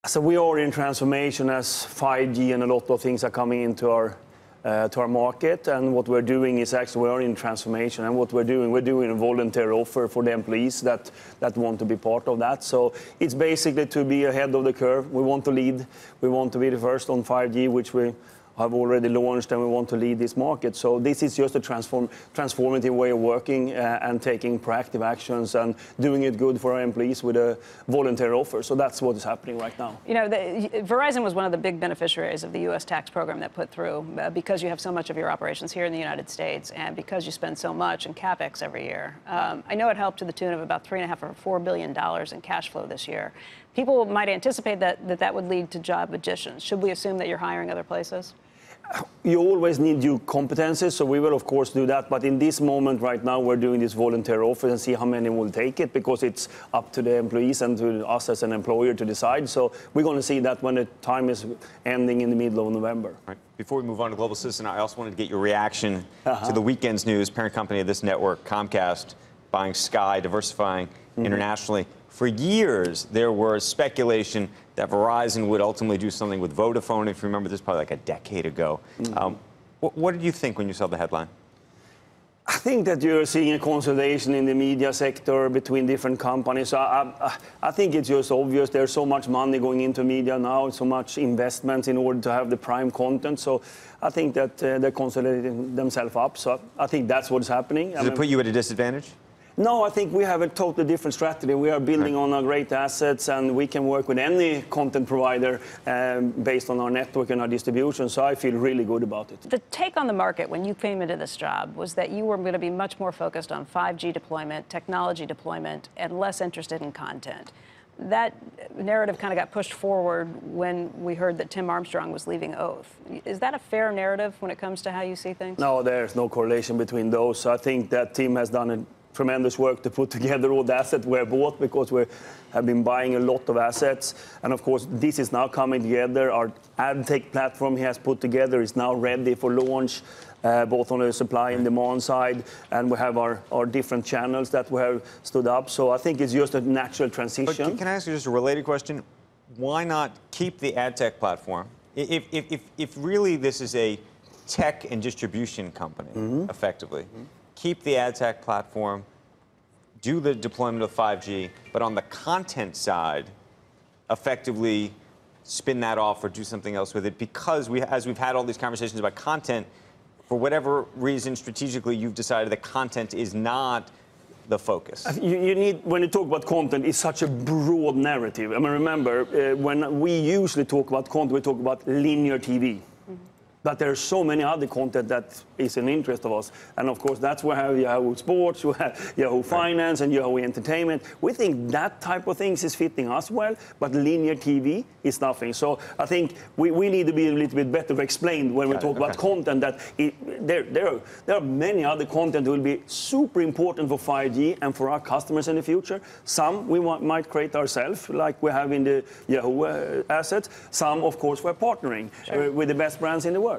So we are in transformation as 5G and a lot of things are coming into our market, and what we're doing is actually we are in transformation, and what we're doing a voluntary offer for the employees that want to be part of that. So it's basically to be ahead of the curve. We want to lead. We want to be the first on 5G, which we have already launched, and we want to lead this market. So this is just a transformative way of working and taking proactive actions and doing it good for our employees with a voluntary offer. So that's what is happening right now. You know, Verizon was one of the big beneficiaries of the U.S. tax program that put through because you have so much of your operations here in the United States and because you spend so much in CapEx every year. I know it helped to the tune of about $3.5 or $4 billion in cash flow this year. People might anticipate that would lead to job additions. Should we assume that you're hiring other places? You always need new competencies, so we will of course do that. But in this moment right now, we're doing this voluntary offer and see how many will take it, because it's up to the employees and to us as an employer to decide. So we're going to see that when the time is ending in the middle of November. Right. Before we move on to Global Citizen, I also wanted to get your reaction to the weekend's news. Parent company of this network, Comcast, buying Sky, diversifying internationally. For years, there was speculation that Verizon would ultimately do something with Vodafone. If you remember, this probably like a decade ago. What did you think when you saw the headline? I think that you're seeing a consolidation in the media sector between different companies. I think it's just obvious. There's so much money going into media now, so much investments in order to have the prime content. So I think that they're consolidating themselves up. So I think that's what's happening. Does it put you at a disadvantage? No, I think we have a totally different strategy. We are building on our great assets, and we can work with any content provider based on our network and our distribution. So I feel really good about it. The take on the market when you came into this job was that you were going to be much more focused on 5G deployment, technology deployment, and less interested in content. That narrative kind of got pushed forward when we heard that Tim Armstrong was leaving Oath. Is that a fair narrative when it comes to how you see things? No, there's no correlation between those. So I think that Tim has done a tremendous work to put together all the assets we have bought, because we have been buying a lot of assets. And of course, this is now coming together. Our ad tech platform he has put together is now ready for launch, both on the supply and demand side. And we have our different channels that we have stood up. So I think it's just a natural transition. But can I ask you just a related question? Why not keep the ad tech platform? If really this is a tech and distribution company, effectively, keep the ad tech platform, do the deployment of 5G, but on the content side, effectively spin that off or do something else with it, because as we've had all these conversations about content, for whatever reason, strategically, you've decided that content is not the focus. You need, when you talk about content, it's such a broad narrative. I mean, remember, when we usually talk about content, we talk about linear TV. But there are so many other content that is an interest of us. And of course, that's where you have Yahoo Sports, you have Yahoo Finance, and Yahoo Entertainment. We think that type of things is fitting us well, but linear TV is nothing. So I think we need to be a little bit better explained when we talk about content, that there are many other content that will be super important for 5G and for our customers in the future. Some we might create ourselves, like we have in the Yahoo assets. Some, of course, we're partnering with the best brands in the world.